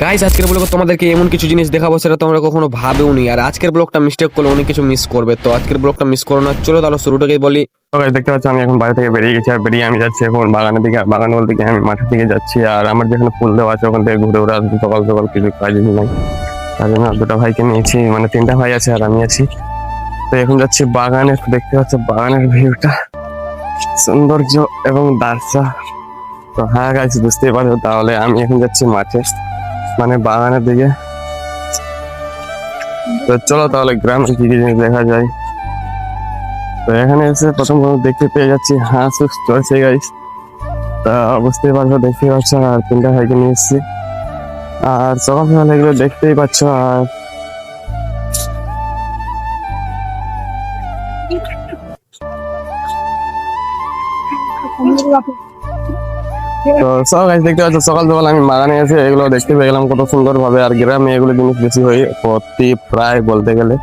Guys আজকের ব্লগে তোমাদেরকে এমন কিছু জিনিস দেখাবো সেটা তোমরা কখনো ভাবেওনি, আর আজকের ব্লগটা মিস্টেক করলে অনেক কিছু মিস করবে। তো আজকের ব্লগটা মিস করো না, চলো তাহলে শুরুটাকেই বলি। তো গাইস দেখতে পাচ্ছ আমি এখন বাড়ি থেকে বেরিয়ে গেছি, আর বেরিয়ে আমি যাচ্ছি এখন বাগানের দিকে। বাগান বলতে কি আমি মাঠের দিকে যাচ্ছি, আর আমার যেখানে ফুল দেওয়া আছে ওখান থেকে ঘুরে ঘুরে আসবো। সকাল সকাল কিছু কাজই নাই, তার জন্য দুটা ভাইকে নিয়েছি, মানে তিনটা ভাই আছে আর আমি আছি। তো এখন যাচ্ছি বাগানে। দেখতে পাচ্ছ বাগানের ভিউটা, সৌন্দর্য এবং দার্সা। তো হ্যাঁ গাইস বুঝতেই পারছো, তাহলে আমি এখন যাচ্ছি মাঠে, মানে বাগানের দিকে। তো চলো তাহলে গ্রামে কি কি জিনিস দেখা যায়। তো এখানে এসে প্রথম দেখতে পেয়ে যাচ্ছি হাঁস চলছে গাইস। তা বুঝতেই পারছো, দেখতেই পাচ্ছ, আর তিনটা ভাইকে নিয়ে এসেছি। আর সকাল সকাল এগুলো দেখতেই পাচ্ছ। আর তো সব গাছ দেখতে পাচ্ছ, সকাল সকাল আমি বাগানে এসে এগুলো দেখতে পেয়ে গেলাম কত সুন্দর ভাবে। আর গ্রামে এগুলো জিনিস বেশি হয় প্রতি প্রায় বলতে গেলে।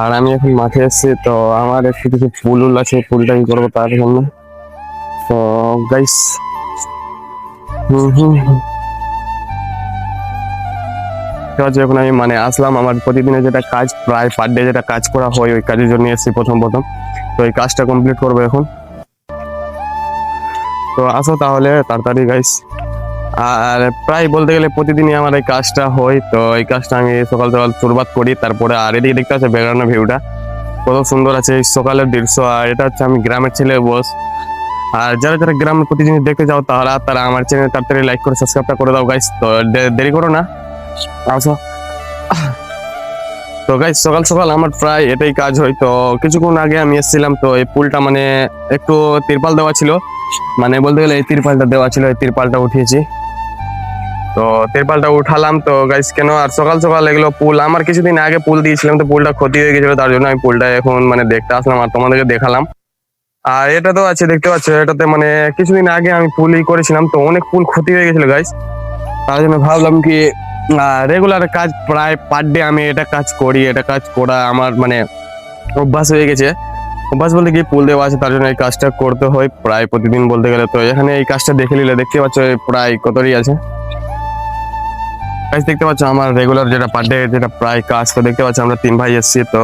আর আমি এখন মাঠে এসেছি, তো আমার একটু কিছু ফুল আছে, ফুলটা কি করবো তার জন্য। তো গাইস এখন আমি মানে আসলাম আমার প্রতিদিনের যেটা কাজ, প্রায় পার ডে যেটা কাজ করা হয় ওই কাজের জন্য এসেছি প্রথম। তো এই কাজটা কমপ্লিট করবো এখন। তো আসো তাহলে তাড়াতাড়ি গাইস। আর প্রায় বলতে গেলে প্রতিদিনই আমার এই কাজটা হয়। তো এই কাজটা আমি সকাল সকাল শুরুবাত করি। তারপরে আর এদিকে দেখতে পাচ্ছি ব্যাকগ্রাউন্ডের ভিউটা কত সুন্দর আছে, এই সকালের দৃশ্য। আর এটা হচ্ছে আমি গ্রামের ছেলে বস। আর যারা যারা গ্রামের প্রতি জিনিস দেখতে চাও তারা আমার চ্যানেল তাড়াতাড়ি লাইক করে সাবস্ক্রাইবটা করে দাও গাইস। তো দেরি করো না, আসো। তো গাইস সকাল সকাল আমার প্রায় এটাই কাজ হয়। তো কিছুক্ষণ আগে আমি এসেছিলাম, তো এই পুলটা মানে একটু তিরপাল দেওয়া ছিল, মানে বলতে গেলে এই তিরপালটা দেওয়া ছিল, এই তিরপালটা উঠিয়েছি। তো তিরপালটা উঠালাম। তো গাইস কেন আর সকাল সকাল এগুলো পুল আমার কিছুদিন আগে পুল দিয়েছিলাম, তো পুলটা ক্ষতি হয়ে গেছিল, তার জন্য আমি পুলটা এখন মানে দেখতে আসলাম আর তোমাদেরকে দেখালাম। আর এটা তো আছে দেখতে পাচ্ছ, এটাতে মানে কিছুদিন আগে আমি পুলই করেছিলাম, তো অনেক পুল ক্ষতি হয়ে গেছিল গাইস। তার জন্য ভাবলাম কি রেগুলার কাজ, প্রায় পার ডে আমি এটা কাজ করি। এটা কাজ করা আমার মানে অভ্যাস হয়ে গেছে। অভ্যাস বলতে কি পুল দেওয়া আছে, তার জন্য এই কাজটা করতে হয় প্রায় প্রতিদিন বলতে গেলে। তো এখানে এই কাজটা দেখে নিলে দেখতে পাচ্ছ প্রায় কতই আছে গাইস। দেখতে পাচ্ছ আমার রেগুলার যেটা পার ডে যেটা প্রায় কাজ। তো দেখতে পাচ্ছ আমরা তিন ভাই এসেছি। তো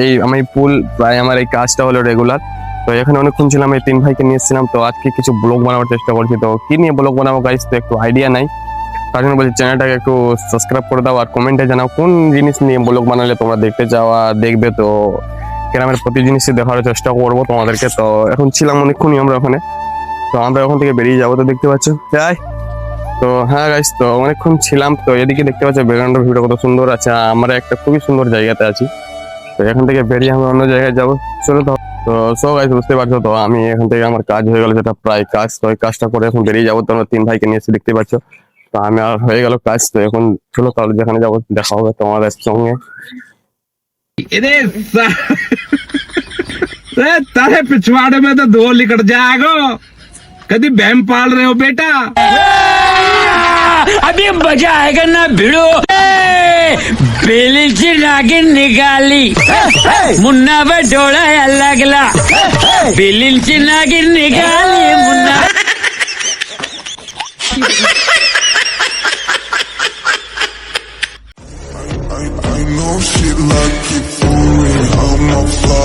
এই আমি পুল প্রায় আমার এই কাজটা হলো রেগুলার। তো এখানে অনেকক্ষণ ছিলাম, এই তিন ভাইকে নিয়ে এসেছিলাম। তো আজকে কিছু ব্লগ বানানোর চেষ্টা করছি। তো কি নিয়ে ব্লগ বানাবো গাইস তো একটু আইডিয়া নাই, তার জন্য বলছি চ্যানেলটাকে একটু সাবস্ক্রাইব করে দাও আর কমেন্টে জানাও কোন জিনিস নিয়ে ব্লগ বানালে তোমরা দেখতে চাও আর দেখবে। তো গ্রামের প্রতি জিনিসই দেখার চেষ্টা করবো তোমাদেরকে। তো এখন ছিলাম অনেকক্ষণই আমরা ওখানে, তো আমরা ওখান থেকে বেরিয়ে যাবো। তো দেখতে পাচ্ছ যাই। তো হ্যাঁ গাইস তো অনেকক্ষণ ছিলাম। তো এদিকে দেখতে পাচ্ছ ব্যাকগ্রাউন্ডের ভিউটা কত সুন্দর আছে। আমরা একটা খুবই সুন্দর জায়গাতে আছি। তো এখান থেকে বেরিয়ে আমরা অন্য জায়গায় যাবো, চলো। তো সব গাইস বুঝতে পারছো, তো আমি এখান থেকে আমার কাজ হয়ে গেল যেটা প্রায় কাজ। তো এই কাজটা করে এখন বেরিয়ে যাবো। তো আমরা তিন ভাইকে নিয়ে এসে দেখতে পাচ্ছ, তো আমি আর হয়ে গেল কাজ। তো এখন চলো তাহলে যেখানে যাবো দেখা হবে তোমাদের সঙ্গে। तारे पिछवाड़े में तो धो लिकट जाएगा। कभी बहम पाल रहे हो बेटा? अभी मजा आएगा ना भिड़ो। बेली से नागिन निकाली, मुन्ना पर डोला लगला। बेली से नागिन निकाली Munna. I know shit like it for me. I'm a fly.